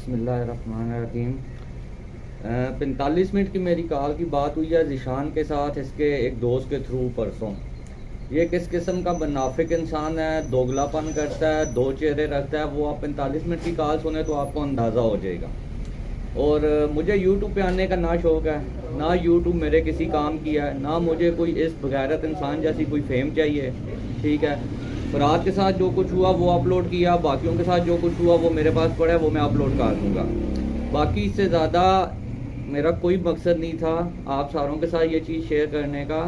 बिस्मिल्लाहिर्रहमानिर्रहीम। 45 मिनट की मेरी कॉल की बात हुई है ज़िशान के साथ, इसके एक दोस्त के थ्रू परसों। ये किस किस्म का मुनाफिक इंसान है, दोगलापन करता है, दो चेहरे रखता है, वो आप 45 मिनट की कॉल सुने तो आपको अंदाज़ा हो जाएगा। और मुझे यूट्यूब पे आने का ना शौक़ है, ना यूट्यूब मेरे किसी काम की है, ना मुझे कोई इस बगैरत इंसान जैसी कोई फेम चाहिए। ठीक है, फराद के साथ जो कुछ हुआ वो अपलोड किया, बाकियों के साथ जो कुछ हुआ वो मेरे पास पड़ा है, वो मैं अपलोड कर दूँगा। बाकी इससे ज़्यादा मेरा कोई मकसद नहीं था आप सारों के साथ ये चीज़ शेयर करने का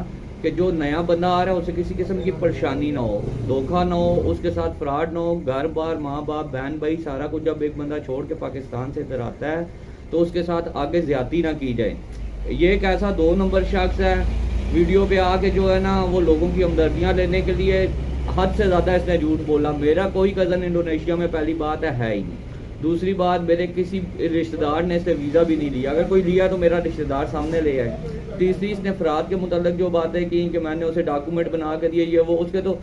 कि जो नया बंदा आ रहा है उसे किसी किस्म की परेशानी ना हो, धोखा ना हो, उसके साथ फ्रॉड ना हो। घर बार, माँ बाप, बहन भाई, सारा कुछ जब एक बंदा छोड़ के पाकिस्तान से इधर आता है तो उसके साथ आगे ज़्यादती ना की जाए। ये एक ऐसा 2 नंबर शख्स है, वीडियो पे आके जो है ना वो लोगों की हमदर्दियाँ लेने के लिए हद से ज़्यादा इसने झूठ बोला। मेरा कोई कज़न इंडोनेशिया में पहली बात है ही नहीं। दूसरी बात, मेरे किसी रिश्तेदार ने इससे वीज़ा भी नहीं लिया, अगर कोई लिया तो मेरा रिश्तेदार सामने ले आए। तीसरी, इसने फराद के मुतल्लिक जो बातें की कि मैंने उसे डॉक्यूमेंट बना के दिए, ये वो, उसके तो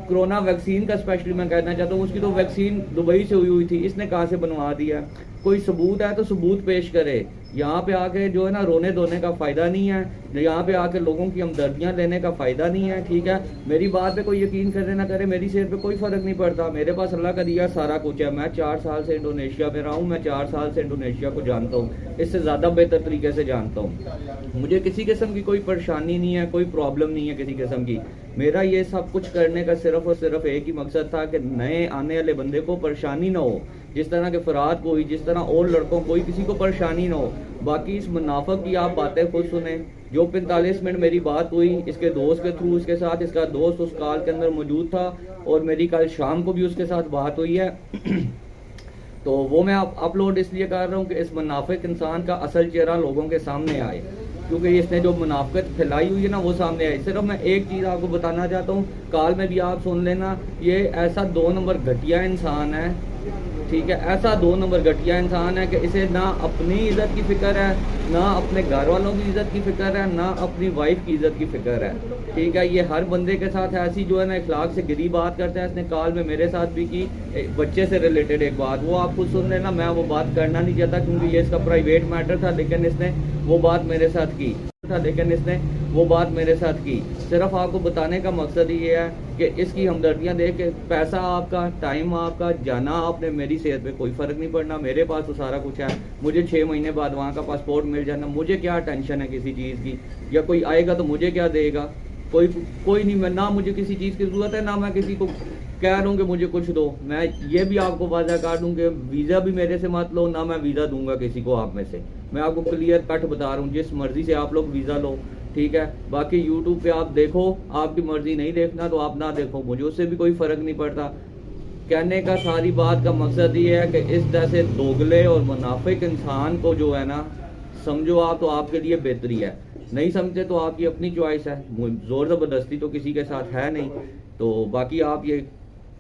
कोरोना वैक्सीन का स्पेशली मैं कहना चाहता हूँ, उसकी तो वैक्सीन दुबई से हुई थी, इसने कहाँ से बनवा दिया। कोई सबूत है तो सबूत पेश करे। यहाँ पे आके जो है ना रोने धोने का फ़ायदा नहीं है, यहाँ पे आके लोगों की हमदर्दियाँ लेने का फ़ायदा नहीं है। ठीक है, मेरी बात पे कोई यकीन करे ना करे, मेरी सेहत पे कोई फ़र्क नहीं पड़ता। मेरे पास अल्लाह का दिया सारा कुछ है। मैं 4 साल से इंडोनेशिया में रहा हूँ, मैं 4 साल से इंडोनेशिया को जानता हूँ, इससे ज़्यादा बेहतर तरीके से जानता हूँ। मुझे किसी किस्म की कोई परेशानी नहीं है, कोई प्रॉब्लम नहीं है किसी किस्म की। मेरा ये सब कुछ करने का सिर्फ और सिर्फ एक ही मकसद था कि नए आने वाले बंदे को परेशानी ना हो, जिस तरह के फराद को हुई, जिस तरह और लड़कों को, किसी को परेशानी ना हो। बाकी इस मुनाफिक की आप बातें खुद सुने। जो 45 मिनट मेरी बात हुई इसके दोस्त के थ्रू, इसके साथ इसका दोस्त उस कॉल के अंदर मौजूद था और मेरी कल शाम को भी उसके साथ बात हुई है। तो वो मैं अपलोड इसलिए कर रहा हूँ कि इस मुनाफिक इंसान का असल चेहरा लोगों के सामने आए, क्योंकि इसने जो मुनाफिकत फैलाई हुई है ना वो सामने आई। सिर्फ मैं एक चीज़ आपको बताना चाहता हूँ, कॉल में भी आप सुन लेना, ये ऐसा 2 नंबर घटिया इंसान है। ठीक है, ऐसा 2 नंबर घटिया इंसान है कि इसे ना अपनी इज्जत की फिक्र है, ना अपने घर वालों की इज्जत की फिक्र है, ना अपनी वाइफ की इज्जत की फिक्र है। ठीक है, ये हर बंदे के साथ ऐसी जो है ना इखलाक से गिरी बात करता है। इसने कॉल में मेरे साथ भी की, बच्चे से रिलेटेड एक बात, वो आप खुद सुन लेना। मैं वो बात करना नहीं चाहता क्योंकि ये इसका प्राइवेट मैटर था, लेकिन इसने वो बात मेरे साथ की। सिर्फ आपको बताने का मकसद ये है कि इसकी हमदर्दियाँ देख के पैसा आपका, टाइम आपका, जाना आपने, मेरी सेहत पे कोई फ़र्क नहीं पड़ना। मेरे पास तो सारा कुछ है, मुझे 6 महीने बाद वहाँ का पासपोर्ट मिल जाना, मुझे क्या टेंशन है किसी चीज़ की। या कोई आएगा तो मुझे क्या देगा, कोई नहीं। मैं ना, मुझे किसी चीज़ की ज़रूरत है, ना मैं किसी को कह रहा हूँ कि मुझे कुछ दो। मैं ये भी आपको वादा कर दूँ कि वीज़ा भी मेरे से मत लो, ना मैं वीज़ा दूंगा किसी को आप में से। मैं आपको क्लियर कट बता रहा हूँ, जिस मर्ज़ी से आप लोग वीज़ा लो। ठीक है, बाकी यूट्यूब पे आप देखो, आपकी मर्ज़ी नहीं देखना तो आप ना देखो, मुझे उससे भी कोई फ़र्क नहीं पड़ता। कहने का सारी बात का मकसद ये है कि इस तरह से दोगले और मुनाफिक इंसान को जो है ना समझो आप तो आपके लिए बेहतरी है, नहीं समझे तो आपकी अपनी चॉइस है। ज़ोर ज़बरदस्ती तो किसी के साथ है नहीं। तो बाकी आप ये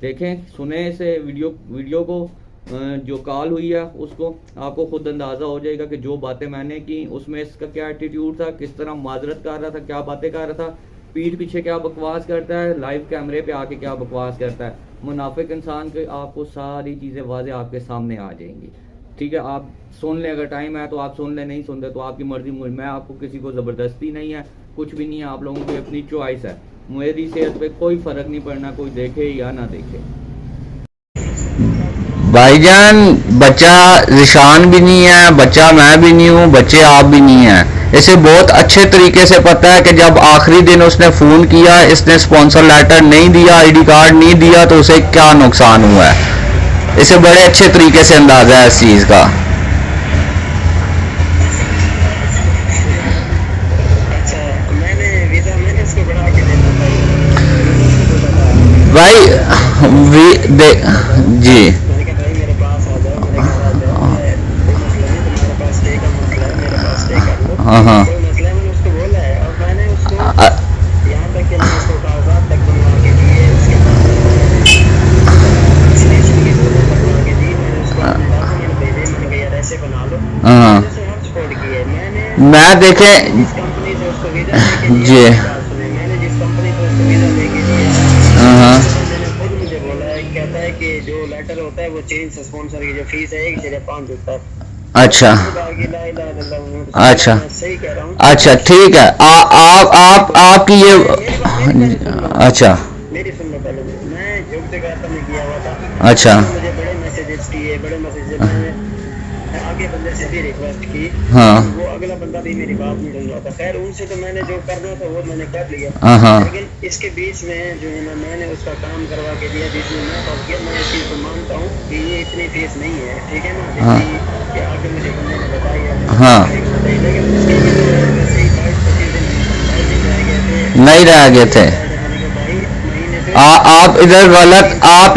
देखें, सुने इसे वीडियो को, जो कॉल हुई है उसको, आपको खुद अंदाज़ा हो जाएगा कि जो बातें मैंने की उसमें इसका क्या एटीट्यूड था, किस तरह माजरत कर रहा था, क्या बातें कर रहा था, पीठ पीछे क्या बकवास करता है, लाइव कैमरे पे आके क्या बकवास करता है। मुनाफिक इंसान के आपको सारी चीज़ें वाज़े आपके सामने आ जाएंगी। ठीक है, आप सुन लें, अगर टाइम है तो आप सुन लें, नहीं सुनते तो आपकी मर्ज़ी। मैं आपको किसी को ज़बरदस्ती नहीं है, कुछ भी नहीं है, आप लोगों की अपनी चॉइस है। मेरी सेहत पे कोई फ़र्क नहीं पड़ना, कोई देखे या ना देखे। भाईजान, बच्चा ज़िशान भी नहीं है, बच्चा मैं भी नहीं हूँ, बच्चे आप भी नहीं हैं। इसे बहुत अच्छे तरीके से पता है कि जब आखिरी दिन उसने फ़ोन किया, इसने स्पॉन्सर लेटर नहीं दिया, आईडी कार्ड नहीं दिया, तो उसे क्या नुकसान हुआ है। इसे बड़े अच्छे तरीके से अंदाज़ा है इस चीज़ का। भाई जी, हाँ हाँ, हाँ, मैं देखे जी, हाँ, कहता है कि जो लेटर होता है वो चेंज से स्पॉन्सर की जो फीस है 1,500। अच्छा अच्छा सही कह रहा हूँ। अच्छा ठीक है। आप आपकी ये अच्छा मेरी सुन लो पहले, मैं योग जगह में किया हुआ था। अच्छा मुझे बड़े मैसेजेस किए, बड़े मैसेजेस मैंने आगे बंदे से भी रिक्वेस्ट की। हाँ वो अगला बंदा भी मेरी बात नहीं सुन रहा था। खैर उनसे तो मैंने जो करना था वो मैंने कर लिया। हाँ लेकिन इसके बीच में जो है ना मैंने उसका काम करवा के दिया, जिसमें मैं बात किया, मैं इस चीज़ को मानता हूँ कि ये इतनी फीस नहीं है, ठीक है ना, हाँ जितनी कि आगे मुझे बंदे ने बताई है। हाँ लेकिन उसके लिए वैसे ही 22-25 दिन रह गए थे, नहीं रह गए थे। मैंने कहा भाई महीने से आप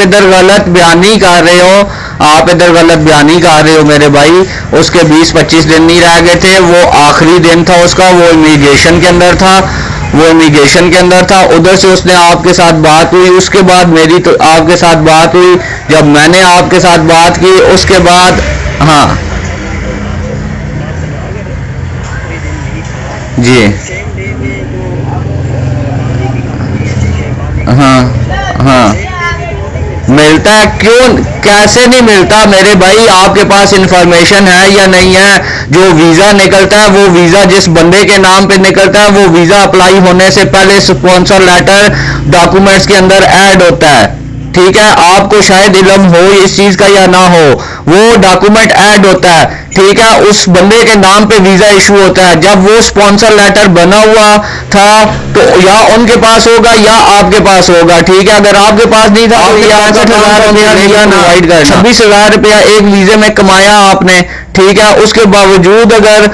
इधर गलत बयानी कर रहे हो। आप इधर गलत बयानी कर रहे हो मेरे भाई। उसके 20-25 दिन नहीं रह गए थे, वो आखिरी दिन था उसका, वो इमिग्रेशन के अंदर था, वो इमिग्रेशन के अंदर था। उधर से उसने आपके साथ बात हुई, उसके बाद मेरी तो आपके साथ बात हुई। जब मैंने आपके साथ बात की उसके बाद हाँ जी सेम डे में जो पानी की कंपनी है, ठीक है, पानी की हाँ हाँ मिलता है क्यों, कैसे नहीं मिलता मेरे भाई। आपके पास इंफॉर्मेशन है या नहीं है? जो वीजा निकलता है वो वीजा जिस बंदे के नाम पे निकलता है वो वीजा अप्लाई होने से पहले स्पॉन्सर लेटर डॉक्यूमेंट्स के अंदर ऐड होता है, ठीक है। आपको शायद इल्म हो इस चीज का या ना हो, वो डॉक्यूमेंट ऐड होता है, ठीक है। उस बंदे के नाम पे वीजा इशू होता है। जब वो स्पॉन्सर लेटर बना हुआ था तो या उनके पास होगा या आपके पास होगा, ठीक है। अगर आपके पास नहीं था तो 65,000 रुपया प्रोवाइड करना, 26,000 रुपया एक वीजे में कमाया आपने, ठीक है। उसके बावजूद अगर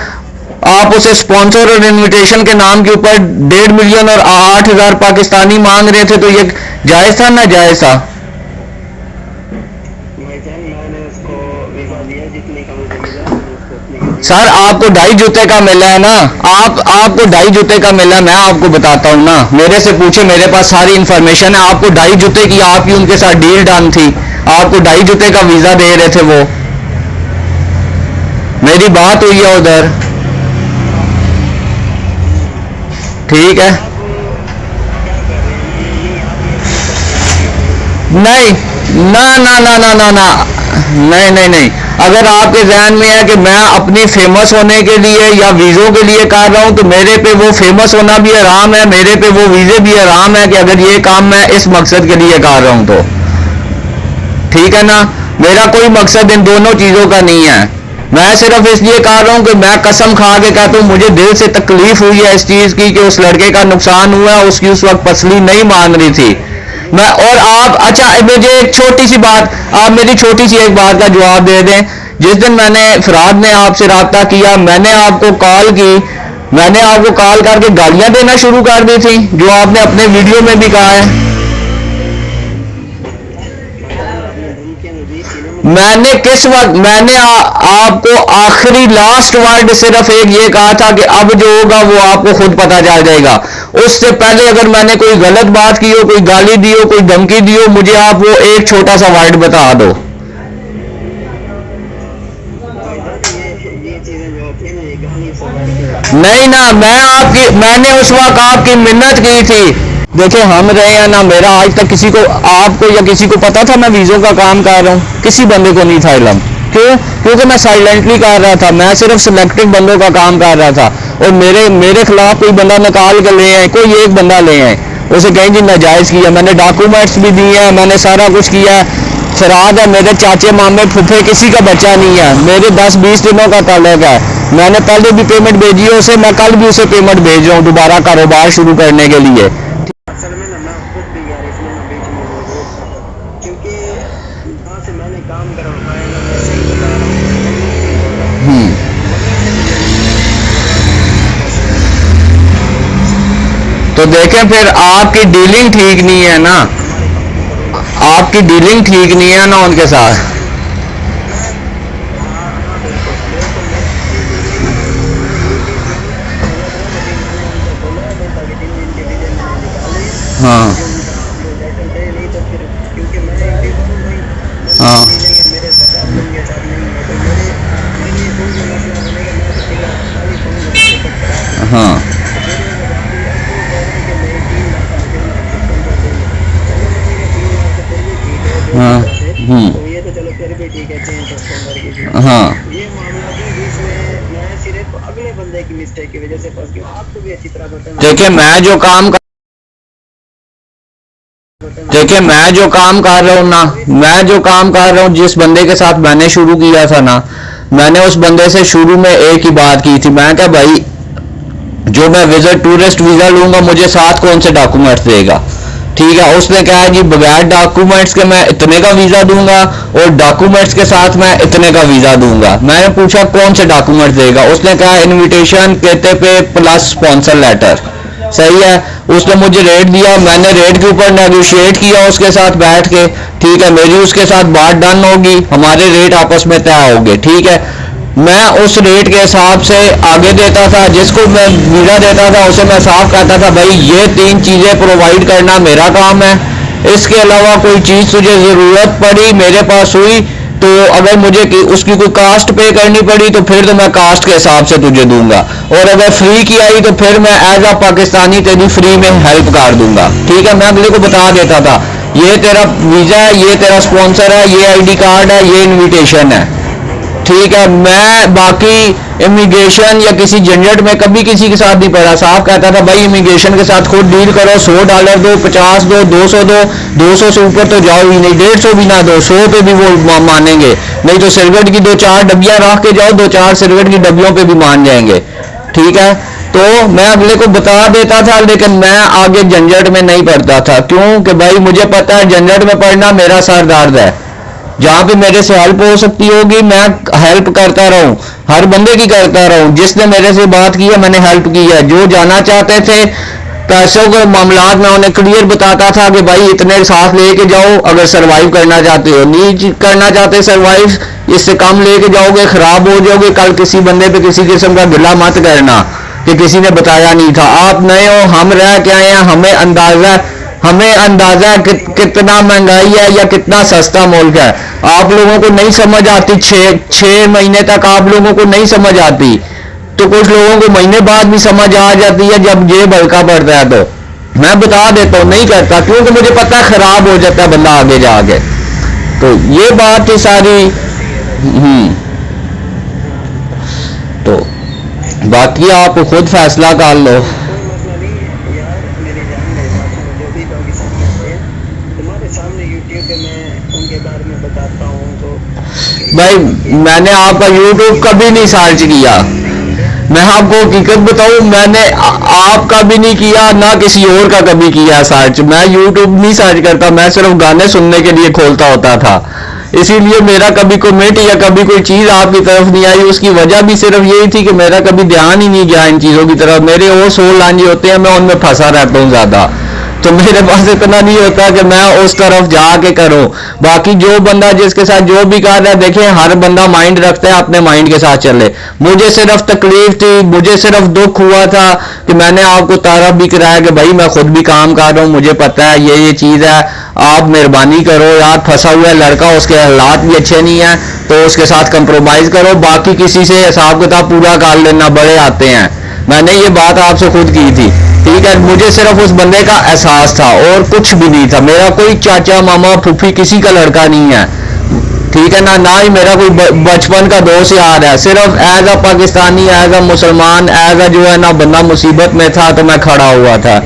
आप उसे स्पॉन्सर और इनविटेशन के नाम के ऊपर 1.5 मिलियन और 8,000 पाकिस्तानी मांग रहे थे, तो ये जायज था ना जायज था? मैंने उसको वीजा दिया, जितने का मुझे मिला मैंने उसको अपने सर आपको 2.5 जूते का मिला है ना, आपको 2.5 जूते का मिला है। मैं आपको बताता हूँ ना, मेरे से पूछे, मेरे पास सारी इंफॉर्मेशन है। आपको 2.5 जूते की आपकी उनके साथ डील डन थी, आपको 2.5 जूते का वीजा दे रहे थे वो। मेरी बात हुई है उधर, ठीक है। नहीं ना ना ना ना ना ना नहीं नहीं नहीं। अगर आपके जहन में है कि मैं अपनी फेमस होने के लिए या वीज़ों के लिए कर रहा हूं, तो मेरे पे वो फेमस होना भी हराम है, मेरे पे वो वीज़े भी हराम है कि अगर ये काम मैं इस मकसद के लिए कर रहा हूं तो, ठीक है ना। मेरा कोई मकसद इन दोनों चीज़ों का नहीं है। मैं सिर्फ इसलिए कर रहा हूं कि मैं कसम खा के कहता हूं मुझे दिल से तकलीफ हुई है इस चीज़ की कि उस लड़के का नुकसान हुआ, उसकी उस वक्त पसली नहीं मान रही थी मैं। और आप अच्छा मुझे एक छोटी सी बात, आप मेरी छोटी सी एक बात का जवाब दे दें। जिस दिन मैंने फराद ने आपसे रब्ता किया, मैंने आपको कॉल की, मैंने आपको कॉल करके गालियां देना शुरू कर दी थी, जो आपने अपने वीडियो में भी कहा है। मैंने किस वक्त मैंने आपको आखिरी लास्ट वर्ड सिर्फ एक ये कहा था कि अब जो होगा वो आपको खुद पता चल जाएगा। उससे पहले अगर मैंने कोई गलत बात की हो, कोई गाली दी हो, कोई धमकी दी हो, मुझे आप वो एक छोटा सा वर्ड बता दो। नहीं ना, मैंने उस वक्त आपकी मिन्नत की थी। देखिए हम रहे हैं ना, मेरा आज तक किसी को, आपको या किसी को पता था मैं वीज़ों का काम कर रहा हूँ? किसी बंदे को नहीं था इल्म। क्यों? क्योंकि मैं साइलेंटली कर रहा था, मैं सिर्फ सिलेक्टेड बंदों का काम कर रहा था। और मेरे खिलाफ कोई बंदा निकाल के ले आए, कोई एक बंदा ले आए, उसे कहीं जी नाजायज़ किया। मैंने डॉक्यूमेंट्स भी दिए हैं, मैंने सारा कुछ किया है। फराद है मेरे चाचे मामे फूफे किसी का बच्चा नहीं है, मेरे 10-20 दिनों का ताल्लुक है। मैंने पहले भी पेमेंट भेजी है उसे, मैं कल भी उसे पेमेंट भेज रहा हूँ दोबारा कारोबार शुरू करने के लिए। असल में ना मैं खुद भी यार इसमें ना बीच में मौजूद था, क्योंकि जहाँ से मैंने काम करवाया ना, मैं सही बता रहा हूँ। तो देखें फिर आपकी डीलिंग ठीक नहीं है ना, आपकी डीलिंग ठीक नहीं है ना उनके साथ। हाँ हाँ हाँ हाँ तो ये तो चलो फिर भी ठीक है 300 की थी। हाँ ये मामला भी जिसमें मैं सिर्फ अगले बंदे की मिस्टेक की वजह से फंस गया। आपको भी अच्छी तरह पता है। देखिए मैं जो काम कर रहा हूँ ना, मैं जो काम कर रहा हूँ, जिस बंदे के साथ मैंने शुरू किया था ना, मैंने उस बंदे से शुरू में एक ही बात की थी। मैं क्या भाई, जो मैं विजिट टूरिस्ट वीजा लूंगा मुझे साथ कौन से डॉक्यूमेंट्स देगा? ठीक है, उसने कहा जी बगैर डॉक्यूमेंट्स के मैं इतने का वीजा दूंगा और डॉक्यूमेंट्स के साथ मैं इतने का वीजा दूंगा। मैंने पूछा कौन से डॉक्यूमेंट्स देगा? उसने कहा इनविटेशन कहते पे प्लस स्पॉन्सर लेटर। सही है, उसने मुझे रेट दिया, मैंने रेट के ऊपर नेगोशिएट किया उसके साथ बैठ के। ठीक है, मेरी उसके साथ बात डन होगी, हमारे रेट आपस में तय होंगे। ठीक है, मैं उस रेट के हिसाब से आगे देता था, जिसको मैं वीजा देता था उसे मैं साफ कहता था भाई ये 3 चीजें प्रोवाइड करना मेरा काम है, इसके अलावा कोई चीज तुझे जरूरत पड़ी मेरे पास हुई तो अगर मुझे उसकी कोई कास्ट पे करनी पड़ी तो फिर तो मैं कास्ट के हिसाब से तुझे दूंगा, और अगर फ्री की आई तो फिर मैं एज अ पाकिस्तानी तेरी फ्री में हेल्प कर दूंगा। ठीक है, मैं अगले को बता देता था ये तेरा वीजा है, ये तेरा स्पॉन्सर है, ये आईडी कार्ड है, ये इनविटेशन है। ठीक है, मैं बाकी इमिग्रेशन या किसी झंझट में कभी किसी के साथ नहीं पड़ा। साफ कहता था भाई इमिग्रेशन के साथ खुद डील करो, $100 दो, 50 दो, 200 दो, 200 से ऊपर तो जाओ ही नहीं, 150 भी ना दो, 100 पे भी वो मानेंगे, नहीं तो सिगरेट की 2-4 डब्बियां रख के जाओ, 2-4 सिगरेट की डब्बियों पे भी मान जाएंगे। ठीक है, तो मैं अगले को बता देता था, लेकिन मैं आगे झंझट में नहीं पड़ता था। क्यों कि भाई मुझे पता है झंझट में पड़ना मेरा सर दर्द है। जहां पे मेरे से हेल्प हो सकती होगी मैं हेल्प करता रहूं, हर बंदे की करता रहूं। जिसने मेरे से बात की है मैंने हेल्प की है। जो जाना चाहते थे पैसों के मामलात में उन्हें क्लियर बताता था कि भाई इतने साथ लेके जाओ अगर सरवाइव करना चाहते हो, नहीं करना चाहते सरवाइव, इससे कम लेके जाओगे खराब हो जाओगे। कल किसी बंदे पे किसी किस्म का गिला मत करना कि किसी ने बताया नहीं था। आप नए हो, हम रह के आए हैं, हमें अंदाजा कितना महंगाई है या कितना सस्ता मुल्क है। आप लोगों को नहीं समझ आती, 6 महीने तक आप लोगों को नहीं समझ आती, तो कुछ लोगों को महीने बाद भी समझ आ जाती है जब जेब हल्का पड़ता है। तो मैं बता देता हूँ नहीं करता, क्योंकि मुझे पता है खराब हो जाता है बंदा आगे जाके। तो ये बात थी सारी। तो बाकी आप खुद फैसला कर लो। कोई मसला नहीं है यार, मेरी जान मेरे साथ जो भी पाकिस्तानी आते हैं तुम्हारे सामने यूट्यूब पे मैं उनके बारे में बताता हूँ। तो भाई मैंने आपका यूट्यूब कभी नहीं सर्च किया, मैं आपको हकीकत बताऊं, मैंने आपका भी नहीं किया ना किसी और का कभी किया सर्च। मैं यूट्यूब नहीं सर्च करता, मैं सिर्फ गाने सुनने के लिए खोलता होता था। इसीलिए मेरा कभी कमेंट या कभी कोई चीज आपकी तरफ नहीं आई। उसकी वजह भी सिर्फ यही थी कि मेरा कभी ध्यान ही नहीं गया इन चीजों की तरफ। मेरे और 100 लांझे होते हैं, मैं उनमें फंसा रहता हूँ ज्यादा, तो मेरे पास इतना नहीं होता कि मैं उस तरफ जाके करूं। बाकी जो बंदा जिसके साथ जो भी कर रहा है, देखें हर बंदा माइंड रखता है, अपने माइंड के साथ चले। मुझे सिर्फ तकलीफ थी, मुझे सिर्फ दुख हुआ था कि मैंने आपको तारफ भी कराया कि भाई मैं खुद भी काम कर रहा हूं, मुझे पता है ये चीज है, आप मेहरबानी करो यार। फंसा हुआ है लड़का, उसके हालात भी अच्छे नहीं है, तो उसके साथ कंप्रोमाइज करो। बाकी किसी से हिसाब किताब पूरा कर लेना, बड़े आते हैं। मैंने ये बात आपसे खुद की थी। ठीक है, मुझे सिर्फ उस बंदे का एहसास था और कुछ भी नहीं था। मेरा कोई चाचा मामा फूफी किसी का लड़का नहीं है, ठीक है ना, ना ही मेरा कोई बचपन का दोस्त यार है। सिर्फ as a Pakistani, as a Musalman, as अ जो है ना बंदा मुसीबत में था तो मैं खड़ा हुआ था।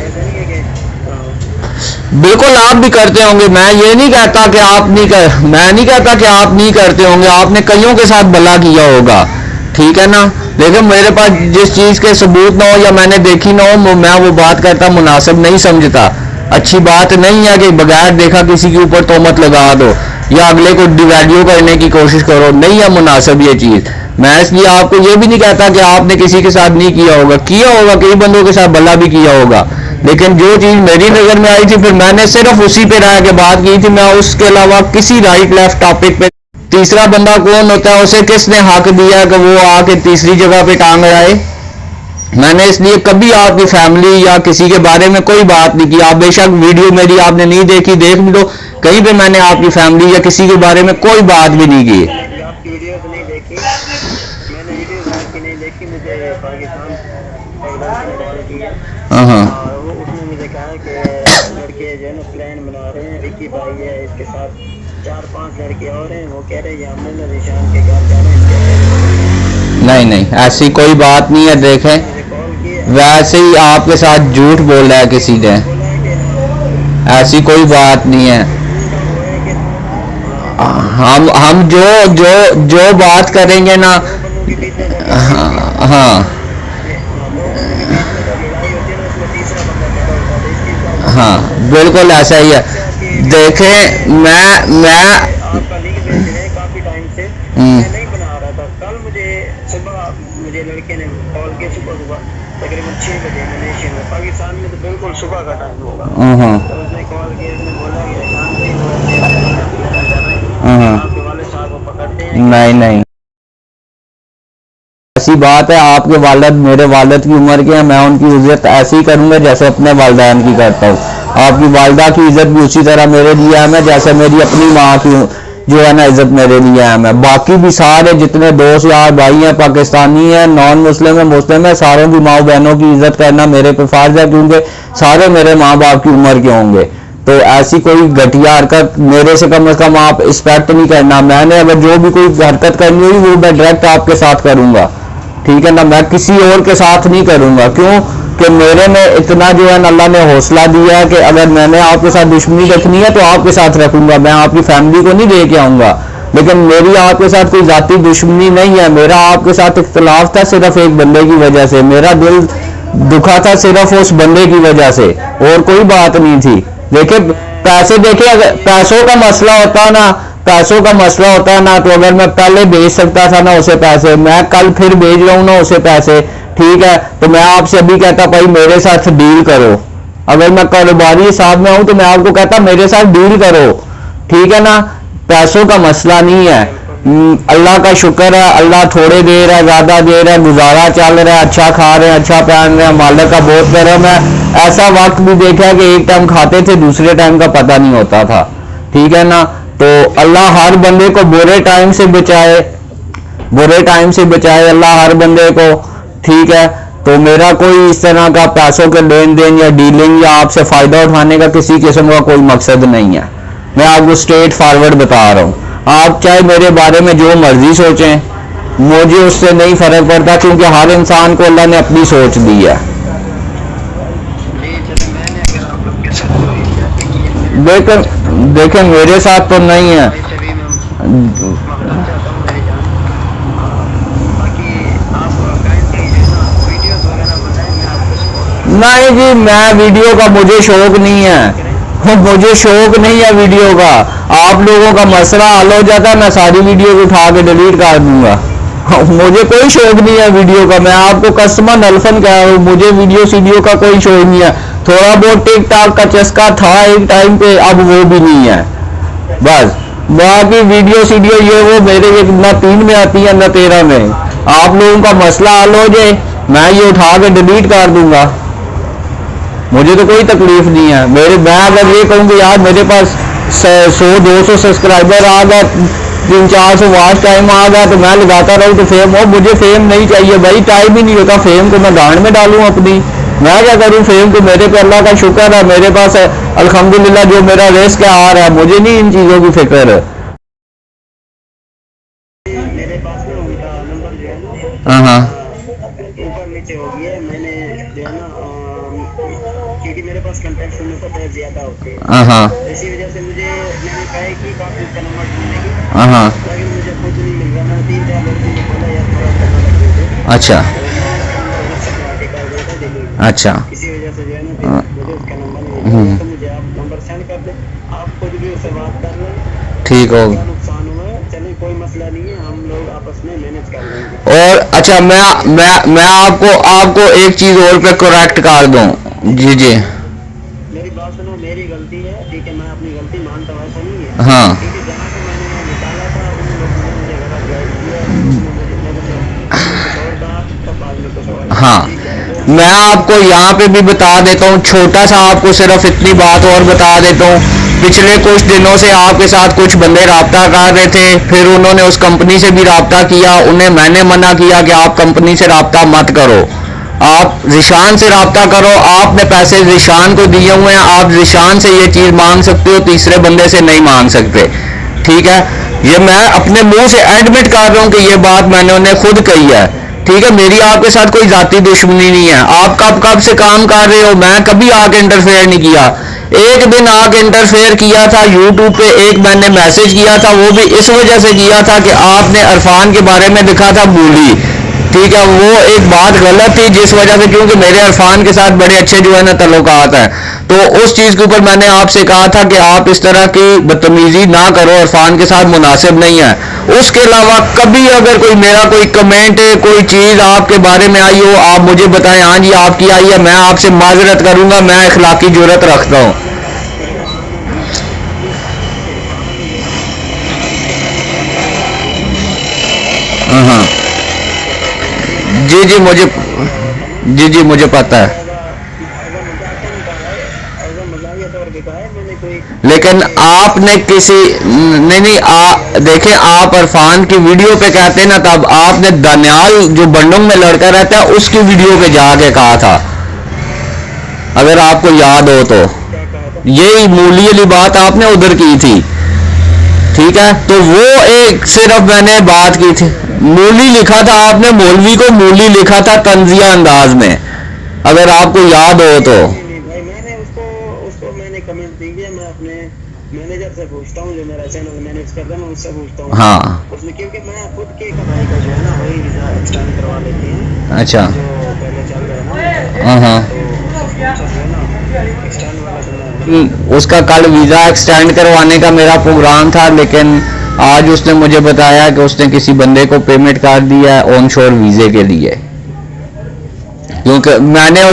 बिल्कुल आप भी करते होंगे, मैं ये नहीं कहता कि आप नहीं कर, मैं नहीं कहता कि आप नहीं करते होंगे, आपने कईयों के साथ भला किया होगा। ठीक है ना, लेकिन मेरे पास जिस चीज के सबूत ना हो या मैंने देखी ना हो, मैं वो बात करता मुनासिब नहीं समझता। अच्छी बात नहीं है कि बगैर देखा किसी के ऊपर तोहमत लगा दो या अगले को डिवैल्यू करने की कोशिश करो, नहीं है मुनासिब ये चीज। मैं इसलिए आपको ये भी नहीं कहता कि आपने किसी के साथ नहीं किया होगा, कई बंदों के साथ भला भी किया होगा, लेकिन जो चीज मेरी नजर में आई थी फिर मैंने सिर्फ उसी पे राय के बात की थी। मैं उसके अलावा किसी राइट लेफ्ट टॉपिक पे, तीसरा बंदा कौन होता है, उसे किसने हक दिया कि वो आके तीसरी जगह पे टांग अड़ाए। मैंने इसलिए कभी आपकी फैमिली या किसी के बारे में कोई बात नहीं की। आप बेशक वीडियो मेरी आपने नहीं देखी, देख भी लो, कहीं पे मैंने आपकी फैमिली या किसी के बारे में कोई बात भी नहीं की। आपकी वीडियो नहीं देखी, मैंने वीडियो आपकी नहीं देखी, मुझे पाकिस्तान की है। वो उसने मुझे कहा कि लड़के जो है ना प्लान बना रहे हैं, विक्की भाई है इसके साथ 4-5 लड़के और हैं, वो कह रहे हैं हमने ना निशान के घर जाना है, इसके नहीं नहीं, ऐसी कोई बात नहीं है। देखें, मुझे कॉल किया, वैसे ही आपके साथ झूठ बोला है किसी ने, बोला है कि ऐसी कोई बात नहीं है। उनका वो है कि हम जो जो जो बात करेंगे ना, दो बंदों के बीच में जब हाँ हाँ दो बंदों के बीच में जब लड़ाई होती है ना, उसमें तीसरा बंदा पैदा होता है, तो इस चीज़ का हाँ, बिल्कुल ऐसा ही है। देखें, मैं आपका लिंक भेज रहे हैं काफी टाइम से, हम्म। मैं नहीं बना रहा था। कल मुझे सुबह मुझे लड़के ने कॉल किया, सुबह तकरीबन 6 बजे मलेशिया में, पाकिस्तान में तो बिल्कुल सुबह का टाइम होगा। तो उसने कॉल किया, उसने बोला कि आपके वाले साहब को पकड़ते हैं। नहीं नहीं, ऐसी बात है, आपके वालिद मेरे वालिद की उम्र के हैं, मैं उनकी इज्जत ऐसी ही करूंगा जैसे अपने वालिदैन की करता हूँ। आपकी वालिदा की इज्जत भी उसी तरह मेरे लिए अहम है जैसे मेरी अपनी माँ की जो है ना इज्जत मेरे लिए अहम है। बाकी भी सारे जितने दोस्त यार भाई हैं, पाकिस्तानी हैं, नॉन मुस्लिम है, मुस्लिम है, सारों की माँ बहनों की इज्जत करना मेरे पे फर्ज है, क्योंकि सारे मेरे माँ बाप की उम्र के होंगे। तो ऐसी कोई घटिया हरकत मेरे से कम आप एक्सपेक्ट नहीं करना। मैंने अगर जो भी कोई हरकत करनी हुई वो मैं डायरेक्ट आपके साथ करूंगा, ठीक है ना, मैं किसी और के साथ नहीं करूंगा। क्यों कि मेरे में इतना जो है ना अल्लाह ने हौसला दिया है कि अगर मैंने आपके साथ दुश्मनी रखनी है तो आपके साथ रखूंगा, मैं आपकी फैमिली को नहीं लेके आऊंगा। लेकिन मेरी आपके साथ कोई जाती दुश्मनी नहीं है। मेरा आपके साथ इख्तिलाफ था सिर्फ एक बंदे की वजह से, मेरा दिल दुखा था सिर्फ उस बंदे की वजह से, और कोई बात नहीं थी। देखिए पैसे, देखिए अगर पैसों का मसला होता ना, पैसों का मसला होता है ना, तो अगर मैं पहले भेज सकता था ना उसे पैसे, मैं कल फिर भेज रहा हूँ ना उसे पैसे, ठीक है, तो मैं आपसे अभी कहता भाई मेरे साथ डील करो। अगर मैं कारोबारी हिसाब में हूं तो मैं आपको कहता मेरे साथ डील करो, ठीक है ना, पैसों का मसला नहीं है। अल्लाह का शुक्र है, अल्लाह थोड़े दे रहा है, ज्यादा दे रहा है, गुजारा चल रहा है, अच्छा खा रहे हैं, अच्छा पहन रहे हैं, मालिक का बहुत करम है। ऐसा वक्त भी देखा कि एक टाइम खाते थे दूसरे टाइम का पता नहीं होता था, ठीक है ना। तो अल्लाह हर बंदे को बुरे टाइम से बचाए, बुरे टाइम से बचाए अल्लाह हर बंदे को, ठीक है। तो मेरा कोई इस तरह का पैसों के लेन देन या डीलिंग या आपसे फायदा उठाने का किसी किस्म का कोई मकसद नहीं है। मैं आपको स्ट्रेट फॉरवर्ड बता रहा हूँ। आप चाहे मेरे बारे में जो मर्जी सोचें, मुझे उससे नहीं फर्क पड़ता, क्योंकि हर इंसान को अल्लाह ने अपनी सोच दी है। लेकिन देखें मेरे साथ तो नहीं है। नहीं जी, मैं वीडियो का मुझे शौक नहीं है, मुझे शौक नहीं है वीडियो का। आप लोगों का मसला हल हो जाता है, मैं सारी वीडियो को उठा के डिलीट कर दूंगा। मुझे कोई शौक नहीं है वीडियो का, मैं आपको कस्टमर नल्फन कह रहा हूँ, मुझे वीडियो सीडियो का कोई शौक नहीं है। थोड़ा बहुत टिक टाक का चस्का था एक टाइम पे, अब वो भी नहीं है। बस बाकी वीडियो सीडियो ये वो मेरे न 3 में आती है न 13 में। आप लोगों का मसला हल हो जाए, मैं ये उठा के डिलीट कर दूंगा, मुझे तो कोई तकलीफ नहीं है। मैं अगर ये कहूँ कि यार मेरे पास 100-200 सब्सक्राइबर आ गया, 300-400 वॉच टाइम आ गया, तो मैं लगाता रहूँ तो फेम हो, मुझे फेम नहीं चाहिए भाई, टाइम ही नहीं होता फेम को मैं गांड में डालूं अपनी। मैं क्या करूं फेम को, मेरे पे अल्लाह का शुक्र है, मेरे पास अल्हम्दुलिल्लाह जो मेरा रिस्क आ रहा है, मुझे नहीं इन चीजों की फिक्र है। मेरे पास ना उनका नंबर जो है हाँ हाँ ऊपर नीचे हो गया है, मैंने जो है ना क्योंकि मेरे पास कंटेक्ट में पता ज्यादा होते हैं, हाँ इसी वजह से मुझे मैंने कहा कि काफी उसका नंबर ढूंढने की, हाँ, लेकिन मुझे खुद नहीं मिल रहा। मैं 3-4 लड़कों को बोला यार थोड़ा करना लग गए, अच्छा अच्छा, इसी वजह से जो है ना मुझे उसका नंबर नहीं मिला। तो मुझे आप नंबर सेंड कर दें, आप खुद भी उससे बात कर लें, ठीक हो। क्या नुकसान हुआ है, चलिए कोई मसला नहीं है, हम लोग आपस में मैनेज कर लेंगे। और अच्छा मैं आपको एक चीज और पे करेक्ट कर दूं। जी जी मेरी बात सुनो, मेरी गलती है, ठीक है, मैं अपनी गलती मानता हूँ, ऐसा नहीं है। हाँ क्योंकि जहाँ से मैंने निकाला था उन लोगों ने मुझे गलत गाइड किया, उन्होंने मेरे से कुछ और कहा, तब बाद में कुछ और। हाँ, मैं आपको यहाँ पे भी बता देता हूँ, छोटा सा आपको सिर्फ इतनी बात और बता देता हूँ। पिछले कुछ दिनों से आपके साथ कुछ बंदे राब्ता कर रहे थे, फिर उन्होंने उस कंपनी से भी राब्ता किया, उन्हें मैंने मना किया कि आप कंपनी से राब्ता मत करो, आप ज़िशान से राब्ता करो। आपने पैसे ज़िशान को दिए हुए हैं, आप ज़िशान से ये चीज़ मांग सकते हो, तीसरे बंदे से नहीं मांग सकते, ठीक है, ये मैं अपने मुंह से एडमिट कर रहा हूँ कि ये बात मैंने उन्हें खुद कही है। ठीक है, मेरी आपके साथ कोई जाती दुश्मनी नहीं है। आप कब से काम कर रहे हो, मैं कभी आके इंटरफेयर नहीं किया। एक दिन आके इंटरफेयर किया था यूट्यूब पे, एक मैंने मैसेज किया था, वो भी इस वजह से किया था कि आपने इरफान के बारे में लिखा था मूली। ठीक है, वो एक बात गलत थी जिस वजह से, क्योंकि मेरे इरफान के साथ बड़े अच्छे जो है ना तल्लुकात हैं, तो उस चीज के ऊपर मैंने आपसे कहा था कि आप इस तरह की बदतमीजी ना करो, इरफान के साथ मुनासिब नहीं है। उसके अलावा कभी अगर कोई मेरा कोई कमेंट है, कोई चीज आपके बारे में आई हो, आप मुझे बताएं, हाँ जी आपकी आई है, मैं आपसे माजरत करूंगा, मैं इखलाकी जुर्रत रखता हूँ। हाँ जी मुझे पता है, लेकिन आपने किसी नहीं देखें, आप इरफान की वीडियो पे कहते हैं ना, तब आपने दनियाल जो बंडोंग में लड़का रहता है उसकी वीडियो पे जाके कहा था, अगर आपको याद हो तो, यही मूली वाली बात आपने उधर की थी। ठीक है, तो वो एक सिर्फ मैंने बात की थी, मूली लिखा था आपने, मौलवी को मूली लिखा था तंजिया अंदाज में, अगर आपको याद हो तो। भाई मैंने उसको मैंने कमेंट दिया, मैं अपने मैनेजर से पूछता हूँ जो मेरा चैनल मैनेज करता है, मैं उससे पूछता हूँ। हाँ, उसने, क्योंकि मैं खुद के कमाई का जो है ना वही वीजा एक्सटेंड करवा लेती है। अच्छा, जो पहले चल रहा है ना, एक्सटेंड वाला उसका कल वीजा एक्सटेंड करवाने का मेरा प्रोग्राम था, लेकिन आज उसने मुझे बताया कि उसने किसी बंदे को पेमेंट कर दिया है ऑन शोर वीजे के लिए, क्योंकि मैंने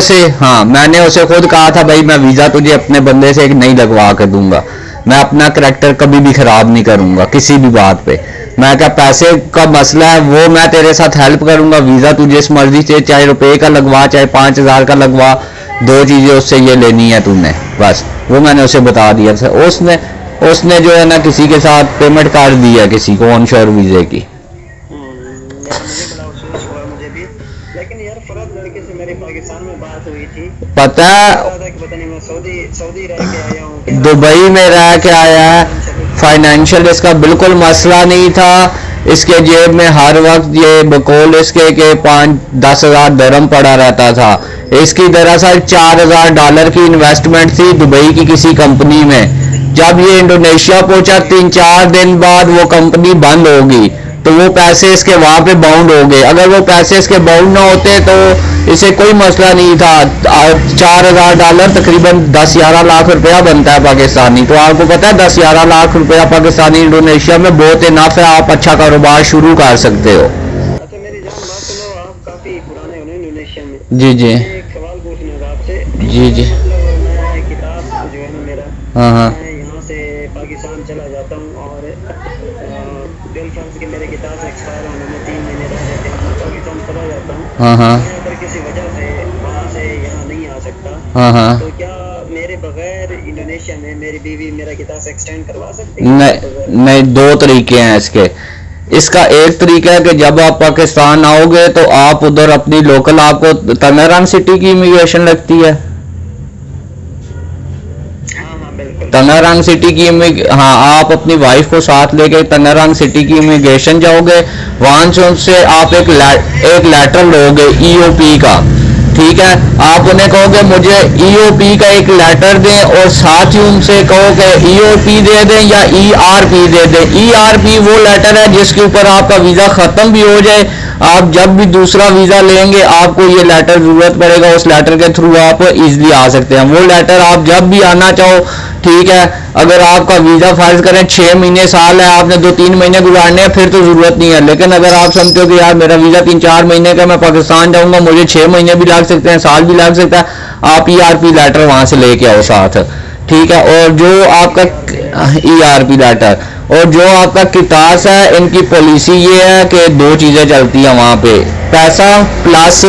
उसे खुद कहा था, भाई मैं वीजा तुझे अपने बंदे से एक नहीं लगवा कर दूंगा, मैं अपना करैक्टर कभी भी खराब नहीं करूंगा किसी भी बात पे। मैं क्या, पैसे का मसला है वो मैं तेरे साथ हेल्प करूंगा, वीजा तुझे इस मर्जी से चाहे रुपए का लगवा चाहे 5000 का लगवा, दो चीजें उससे ये लेनी है तूने, बस वो मैंने उसे बता दिया था। उसने जो है ना किसी के साथ पेमेंट कर दी है, किसी को ऑन शोर वीजे की। लेकिन यार फरद लड़के से मेरी पाकिस्तान में बात हुई थी, पता है, पता नहीं मैं सऊदी रह के आया हूँ, दुबई में रह के आया है, फाइनेंशियल इसका बिल्कुल मसला नहीं था, इसके जेब में हर वक्त ये बकौल इसके के 5-10 हज़ार दरम पड़ा रहता था। इसकी दरअसल $4000 की इन्वेस्टमेंट थी दुबई की किसी कंपनी में। जब ये इंडोनेशिया पहुंचा 3-4 दिन बाद वो कंपनी बंद होगी, तो वो पैसे इसके वहां पे बाउंड हो गए। अगर वो पैसे इसके बाउंड ना होते तो इसे कोई मसला नहीं था। $4000 तकरीबन 10-11 लाख रुपया बनता है पाकिस्तानी। तो आपको पता है 10-11 लाख रुपया पाकिस्तानी इंडोनेशिया में बहुत इनफ है, आप अच्छा कारोबार शुरू कर सकते हो। अच्छा मेरी जान बात सुनो, आप काफी पुराने हो इंडोनेशिया में। जी जी एक सवाल पूछना था आपसे। जी जी। मतलब मैं किताब जो है ना मेरा, हाँ, मैं यहाँ से पाकिस्तान चला जाता हूँ और के मेरे किताब एक्सपायर होने में 3 महीने रह जाते हैं, मैं पाकिस्तान चला जाता हूँ। हाँ, मैं अगर किसी वजह से वहाँ से यहाँ नहीं आ सकता, हाँ, तो क्या मेरे बगैर इंडोनेशिया में मेरी बीवी मेरा किताब एक्सटेंड करवा सकती है? नहीं, 2 तरीके हैं इसके। इसका एक तरीका है कि जब आप पाकिस्तान आओगे तो आप उधर अपनी लोकल, आपको तंगरंग सिटी की इमिग्रेशन लगती है, तंगरंग सिटी की हाँ, आप अपनी वाइफ को साथ लेके तंगरंग सिटी की इमिग्रेशन जाओगे, वहां से उनसे आप एक लेटर लोगे EOP का। ठीक है, आप उन्हें कहोगे मुझे EOP का एक लेटर दें और साथ ही उनसे कहो कि EOP दे दें या ERP दे दें। ERP वो लेटर है जिसके ऊपर आपका वीज़ा ख़त्म भी हो जाए, आप जब भी दूसरा वीज़ा लेंगे आपको ये लेटर ज़रूरत पड़ेगा, उस लेटर के थ्रू आप इजीली आ सकते हैं। वो लेटर आप जब भी आना चाहो, ठीक है, अगर आपका वीज़ा फर्ज करें 6 महीने साल है, आपने 2-3 महीने गुजारने हैं, फिर तो ज़रूरत नहीं है। लेकिन अगर आप समझते हो कि यार मेरा वीज़ा 3-4 महीने का, मैं पाकिस्तान जाऊंगा, मुझे 6 महीने भी लग सकते हैं, साल भी लग सकता है, आप ERP लेटर वहां से लेके आओ साथ। ठीक है, और जो आपका ERP लेटर और जो आपका कितास है, इनकी पॉलिसी ये है कि 2 चीज़ें चलती हैं वहाँ पे, पैसा प्लस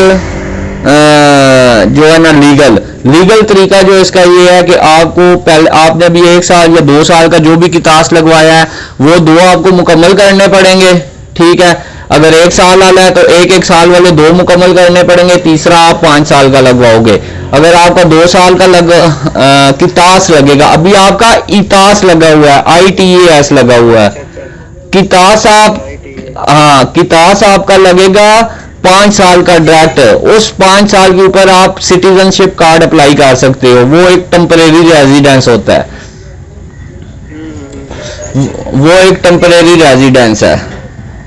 जो है ना लीगल तरीका जो इसका ये है कि आपको पहले आपने भी 1 साल या 2 साल का जो भी कितास लगवाया है वो 2 आपको मुकम्मल करने पड़ेंगे। ठीक है, अगर 1 साल वाला है तो 1 साल वाले 2 मुकम्मल करने पड़ेंगे, तीसरा आप 5 साल का लगवाओगे। अगर आपका 2 साल का कितास लगेगा, अभी आपका इतास लगा हुआ है, ITAS लगा हुआ है। कितास आप, हाँ कितास आपका लगेगा 5 साल का डायरेक्ट। उस 5 साल के ऊपर आप सिटीजनशिप कार्ड अप्लाई कर सकते हो, वो एक टेम्परेरी रेजिडेंस होता है, वो एक टेम्परेरी रेजिडेंस है।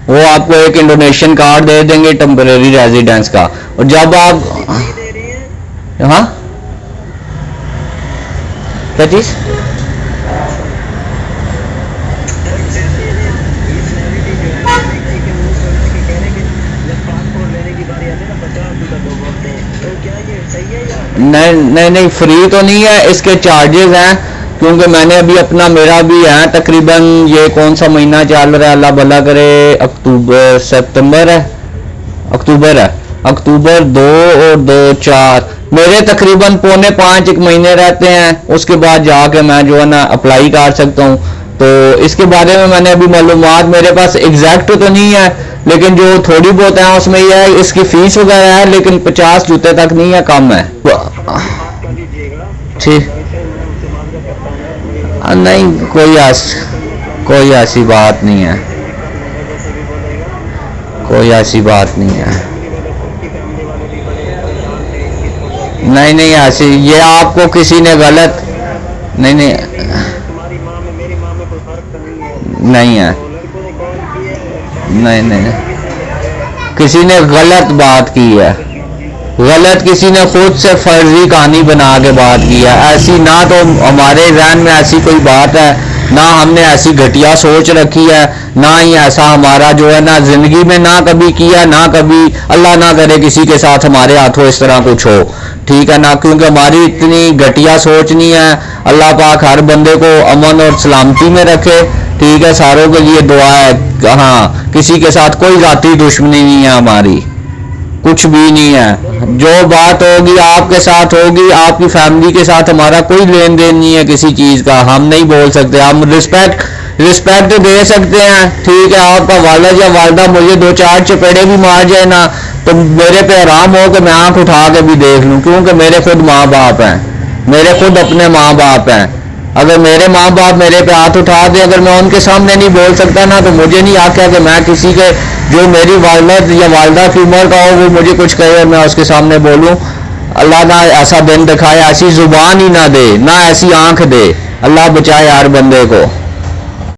वो आपको एक इंडोनेशियन कार्ड दे देंगे टेम्परेरी रेजिडेंस का। और जब आप, हाँ क्या चीज, नहीं फ्री तो नहीं है, इसके चार्जेस हैं, क्योंकि मैंने अभी अपना, मेरा भी है तकरीबन, ये कौन सा महीना चल रहा है अल्लाह भला करे, अक्टूबर सितंबर है, अक्टूबर 2 और 2 4, मेरे तकरीबन 4.5 एक महीने रहते हैं। उसके बाद जाके मैं जो है ना अप्लाई कर सकता हूँ। तो इसके बारे में मैंने अभी मालूमात मेरे पास एग्जैक्ट तो नहीं है, लेकिन जो थोड़ी बहुत है उसमें यह है इसकी फीस वगैरह है, लेकिन 50 जूते तक नहीं है, कम है। ठीक, नहीं कोई ऐसी बात नहीं है, कोई ऐसी बात नहीं है, नहीं ऐसी, ये आपको किसी ने गलत, नहीं है, नहीं किसी ने गलत बात की है, गलत किसी ने खुद से फर्जी कहानी बना के बात की है। ऐसी ना तो हमारे ज़हन में ऐसी कोई बात है, ना हमने ऐसी घटिया सोच रखी है, ना ही ऐसा हमारा जो है ना जिंदगी में ना कभी किया, ना कभी, अल्लाह ना करे किसी के साथ हमारे हाथों इस तरह कुछ हो, ठीक है ना, क्योंकि हमारी इतनी घटिया सोच नहीं है। अल्लाह पाक हर बंदे को अमन और सलामती में रखे, ठीक है, सारों के लिए दुआ है। हाँ, किसी के साथ कोई जाती दुश्मनी नहीं है हमारी, कुछ भी नहीं है। जो बात होगी आपके साथ होगी, आपकी फैमिली के साथ हमारा कोई लेन देन नहीं है किसी चीज का, हम नहीं बोल सकते, हम रिस्पेक्ट दे सकते हैं, ठीक है। आपका वालिद या वालदा मुझे 2-4 चपेड़े भी मार जाए ना, तो मेरे पे आराम हो कि मैं आंख उठा के भी देख लूं, क्योंकि मेरे खुद माँ बाप हैं, मेरे खुद अपने माँ बाप हैं। अगर मेरे माँ बाप मेरे पे हाथ उठा दे, अगर मैं उनके सामने नहीं बोल सकता ना, तो मुझे नहीं आख्या कि मैं किसी के, जो मेरी वालिद या वालदा की उम्र का हो, वो मुझे कुछ कहे और मैं उसके सामने बोलूं। अल्लाह ना ऐसा दिन दिखाए, ऐसी जुबान ही ना दे, ना ऐसी आंख दे, अल्लाह बचाए हर बंदे को।